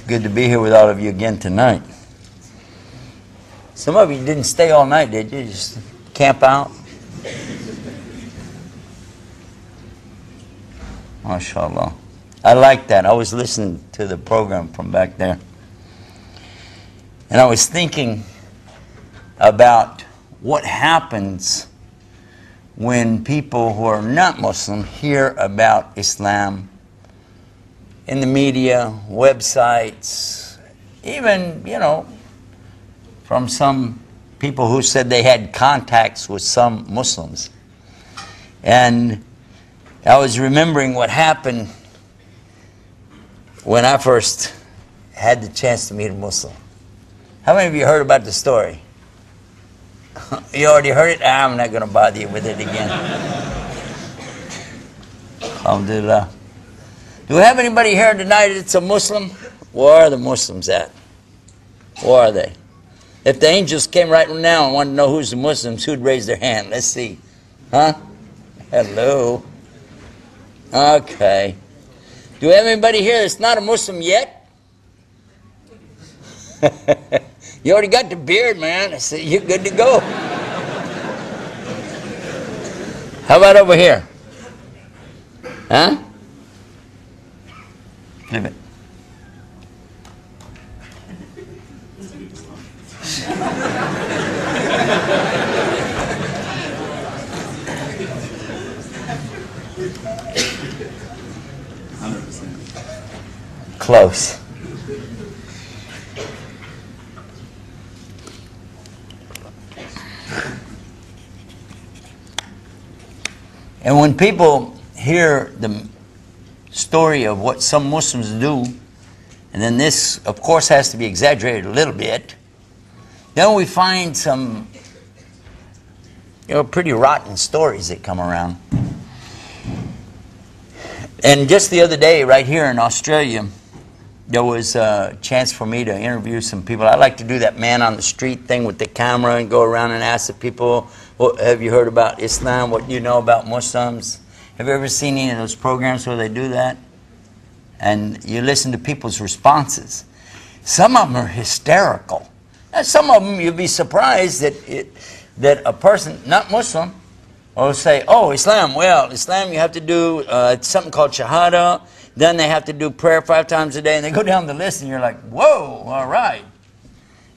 Good to be here with all of you again tonight. Some of you didn't stay all night, did you? Just camp out? MashaAllah. I like that. I was listening to the program from back there. And I was thinking about what happens when people who are not Muslim hear about Islam in the media, websites, even, from some people who said they had contacts with some Muslims. And I was remembering what happened when I first had the chance to meet a Muslim. How many of you heard about the story? You already heard it? I'm not going to bother you with it again. Alhamdulillah. Do we have anybody here tonight that's a Muslim? Where are the Muslims at? Where are they? If the angels came right now and wanted to know who's the Muslims, who'd raise their hand? Let's see. Huh? Hello. Okay. Do we have anybody here that's not a Muslim yet? You already got the beard, man. I said, you're good to go. How about over here? Huh? Flip it. Close. And when people hear the story of what some Muslims do, and then this, of course, has to be exaggerated a little bit, then we find some, pretty rotten stories that come around. And just the other day, right here in Australia, there was a chance for me to interview some people. I like to do that man on the street thing with the camera and go around and ask the people, have you heard about Islam? What do you know about Muslims? Have you ever seen any of those programs where they do that? And you listen to people's responses. Some of them are hysterical. And some of them you'll be surprised that a person, not Muslim, will say, oh, Islam, well, Islam you have to do something called Shahada, then they have to do prayer 5 times a day, and they go down the list and you're like, whoa, all right.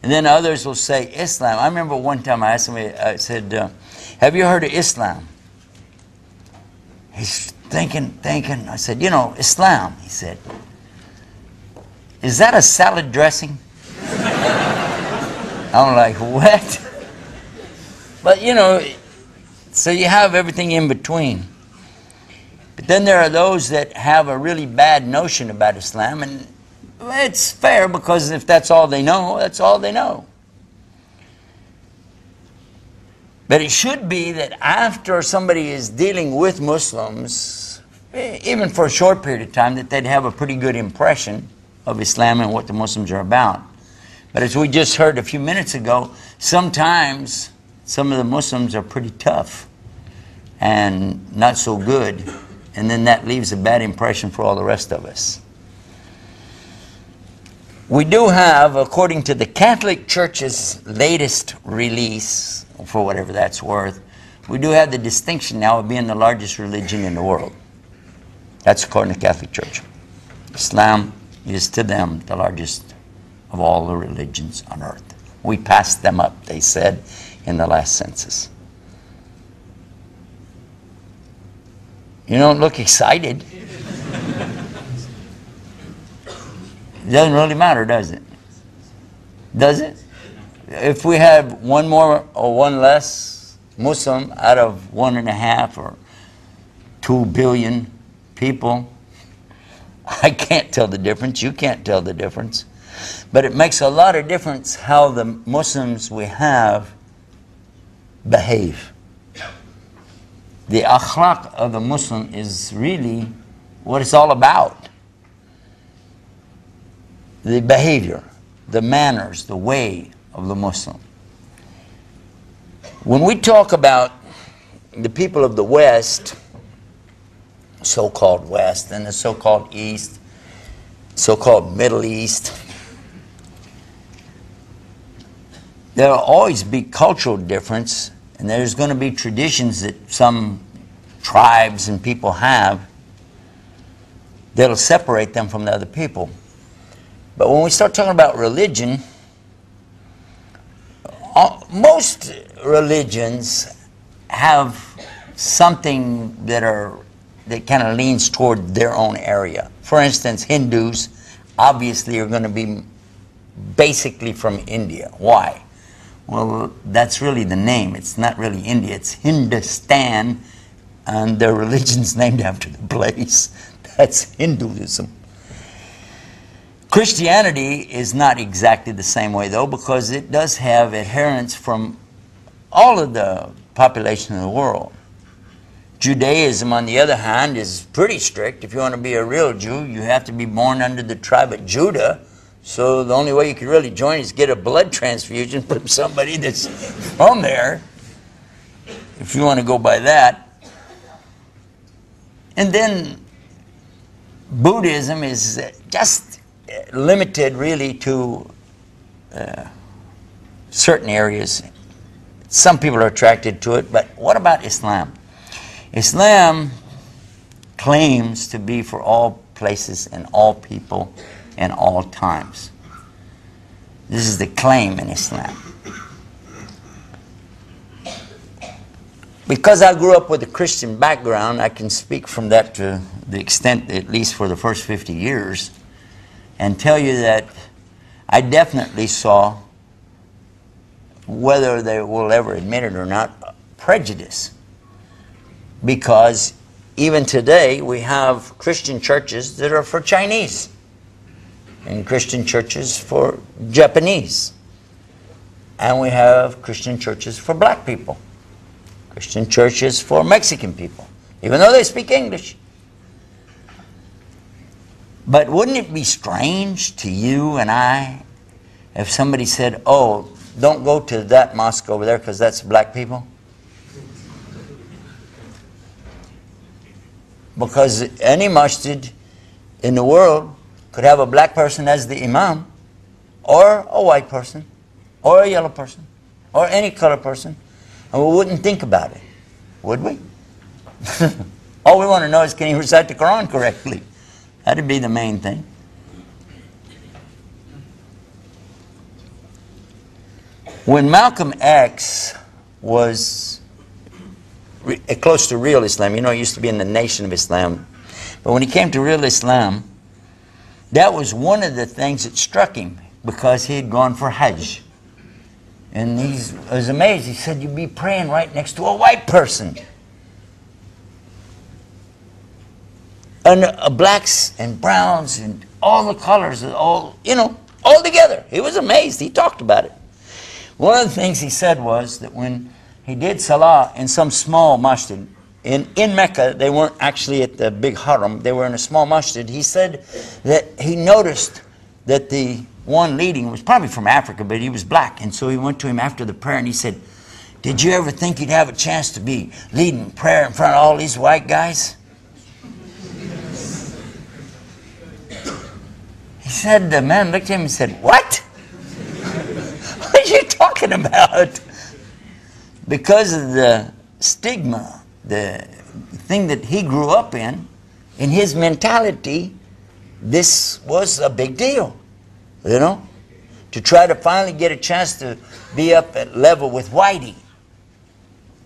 And then others will say Islam. I remember one time I asked somebody, I said, have you heard of Islam? He's thinking. I said, Islam, he said, is that a salad dressing? I'm like, what? But, so you have everything in between. But then there are those that have a really bad notion about Islam, and it's fair because if that's all they know, that's all they know. But it should be that after somebody is dealing with Muslims, even for a short period of time, that they'd have a pretty good impression of Islam and what the Muslims are about. But as we just heard a few minutes ago, sometimes some of the Muslims are pretty tough and not so good. And then that leaves a bad impression for all the rest of us. We do have, according to the Catholic Church's latest release, for whatever that's worth, we do have the distinction now of being the largest religion in the world. That's according to the Catholic Church. Islam is to them the largest of all the religions on earth. We passed them up, they said, in the last census. You don't look excited. It doesn't really matter, does it? Does it? If we had one more or one less Muslim out of 1.5 or 2 billion people, I can't tell the difference. You can't tell the difference. But it makes a lot of difference how the Muslims we have behave. The akhlaq of the Muslim is really what it's all about. The behavior, the manners, the way of the Muslim. When we talk about the people of the West, so-called West, and the so-called East, so-called Middle East. There will always be cultural difference, and there's going to be traditions that some tribes and people have that'll separate them from the other people. But when we start talking about religion, most religions have something that kind of leans toward their own area. For instance, Hindus obviously are going to be basically from India. Why? Well, that's really the name. It's not really India. It's Hindustan, and their religion's named after the place. That's Hinduism. Christianity is not exactly the same way, though, because it does have adherents from all of the population of the world. Judaism, on the other hand, is pretty strict. If you want to be a real Jew, you have to be born under the tribe of Judah. So the only way you could really join is get a blood transfusion from somebody that's from there, if you want to go by that. And then Buddhism is just limited really to certain areas. Some people are attracted to it, but what about Islam? Islam claims to be for all places and all people and all times. This is the claim in Islam. Because I grew up with a Christian background, I can speak from that to the extent, at least for the first 50 years, and tell you that I definitely saw, whether they will ever admit it or not, prejudice. Because even today we have Christian churches that are for Chinese, and Christian churches for Japanese, and we have Christian churches for black people, Christian churches for Mexican people, even though they speak English. But wouldn't it be strange to you and I if somebody said, oh, don't go to that mosque over there because that's black people? Because any masjid in the world could have a black person as the imam, or a white person, or a yellow person, or any color person, and we wouldn't think about it, would we? All we want to know is, can he recite the Quran correctly? That'd be the main thing. When Malcolm X was close to real Islam, you know, he used to be in the Nation of Islam, but when he came to real Islam, that was one of the things that struck him, because he had gone for Hajj. And he was amazed. He said, you'd be praying right next to a white person. And blacks and browns and all the colors, all, you know, all together. He was amazed. He talked about it. One of the things he said was that when he did salah in some small masjid, in Mecca, they weren't actually at the big haram, they were in a small masjid. He said that he noticed that the one leading was probably from Africa, but he was black. And so he went to him after the prayer and he said, did you ever think you'd have a chance to be leading prayer in front of all these white guys? He said, the man looked at him and said, what? What are you talking about? Because of the stigma, the thing that he grew up in his mentality, this was a big deal, you know, to try to finally get a chance to be up at level with Whitey.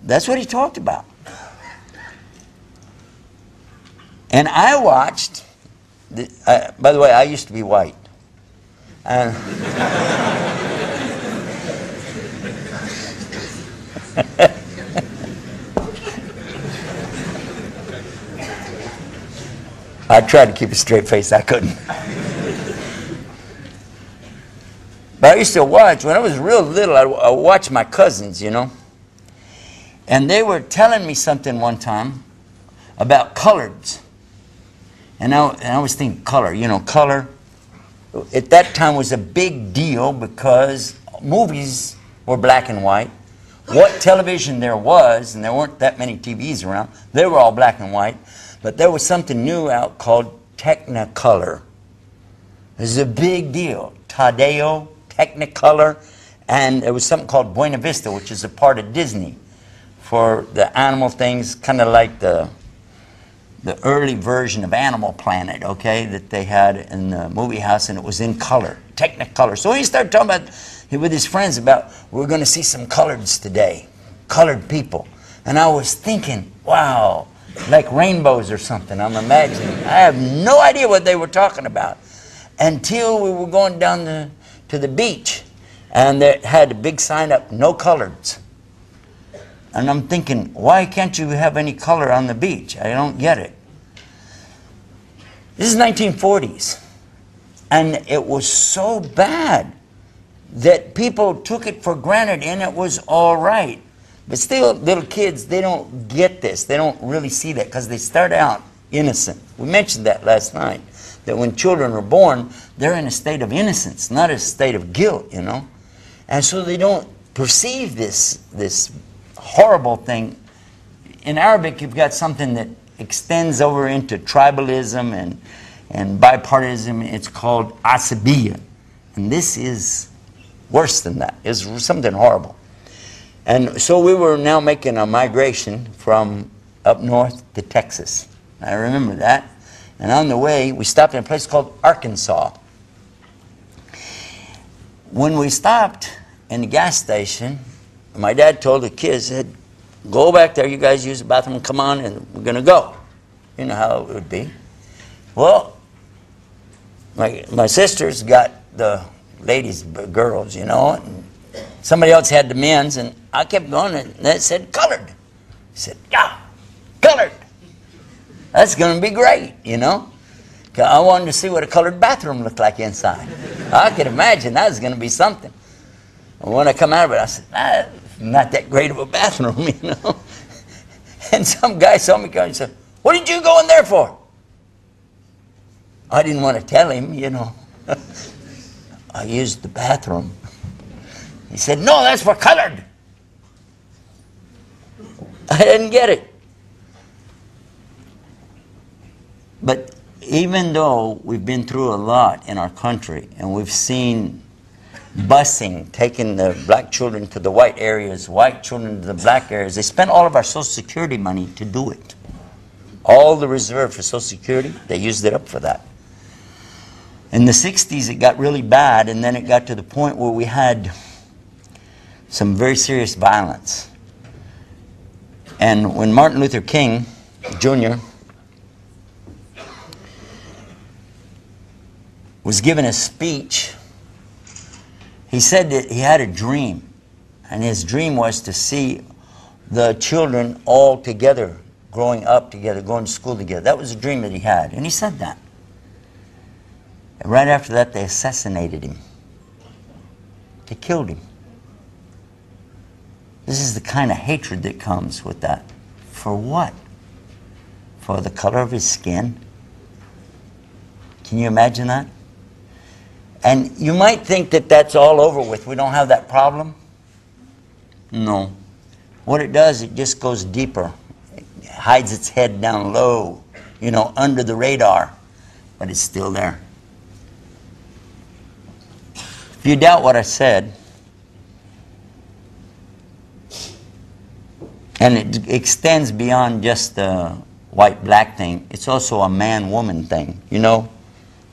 That's what he talked about. And I watched, by the way, I used to be white. I tried to keep a straight face. I couldn't. But I used to watch. When I was real little, I watched my cousins, you know. And they were telling me something one time about coloreds. And I was thinking color, you know, color. At that time was a big deal because movies were black and white. What television there was, and there weren't that many TVs around, they were all black and white. But there was something new out called Technicolor. It was a big deal. Tadeo, Technicolor, and there was something called Buena Vista, which is a part of Disney for the animal things, kind of like the early version of Animal Planet, okay, that they had in the movie house, and it was in color, Technicolor. So he started talking about with his friends about, we're going to see some coloreds today, colored people. And I was thinking, wow, like rainbows or something, I'm imagining. I have no idea what they were talking about until we were going down to the beach, and they had a big sign up, no coloreds. And I'm thinking, why can't you have any color on the beach? I don't get it. This is 1940s. And it was so bad that people took it for granted and it was all right. But still, little kids, they don't get this. They don't really see that because they start out innocent. We mentioned that last night, that when children are born, they're in a state of innocence, not a state of guilt, you know. And so they don't perceive this horrible thing. In Arabic, you've got something that extends over into tribalism and bipartisan. It's called asabiya. And this is worse than that. It's something horrible. And so we were now making a migration from up north to Texas. I remember that. And on the way, we stopped in a place called Arkansas. When we stopped in the gas station, my dad told the kids, said, go back there, you guys use the bathroom, come on, and we're going to go. You know how it would be. Well, my sisters got the ladies, girls, you know, and somebody else had the men's, and I kept going, and they said, colored. I said, yeah, colored. That's going to be great, you know. 'Cause I wanted to see what a colored bathroom looked like inside. I could imagine that was going to be something. And when I come out of it, I said, not that great of a bathroom, you know. And some guy saw me come and said, what did you go in there for? I didn't want to tell him, you know. I used the bathroom. He said, no, that's for colored. I didn't get it. But even though we've been through a lot in our country, and we've seen busing, taking the black children to the white areas, white children to the black areas, they spent all of our Social Security money to do it. All the reserve for Social Security, they used it up for that. In the 60s, it got really bad, and then it got to the point where we had some very serious violence. And when Martin Luther King Jr. was given a speech, he said that he had a dream, and his dream was to see the children all together, growing up together, going to school together. That was a dream that he had, and he said that. And right after that, they assassinated him. They killed him. This is the kind of hatred that comes with that. For what? For the color of his skin? Can you imagine that? And you might think that that's all over with. We don't have that problem. No. What it does, it just goes deeper. It hides its head down low, you know, under the radar. But it's still there. If you doubt what I said, and it extends beyond just the white-black thing, it's also a man-woman thing. You know,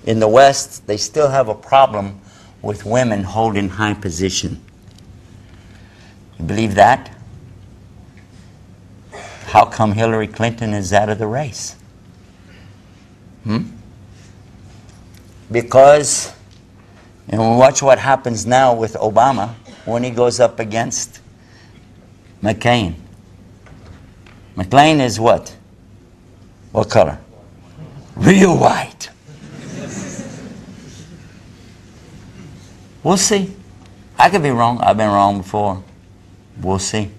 in the West, they still have a problem with women holding high position. You believe that? How come Hillary Clinton is out of the race? Because, and watch what happens now with Obama when he goes up against McCain. McCain is what? What color? Real white. We'll see. I could be wrong. I've been wrong before. We'll see.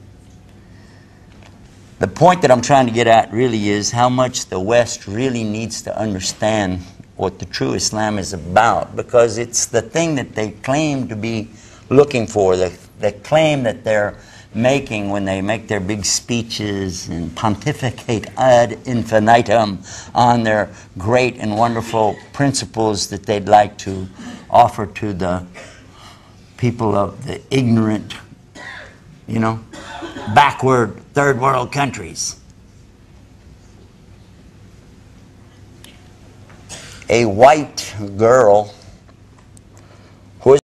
The point that I'm trying to get at really is how much the West really needs to understand what the true Islam is about, because it's the thing that they claim to be looking for. They claim that they're making when they make their big speeches and pontificate ad infinitum on their great and wonderful principles that they'd like to offer to the people of the ignorant, you know, backward third world countries. A white girl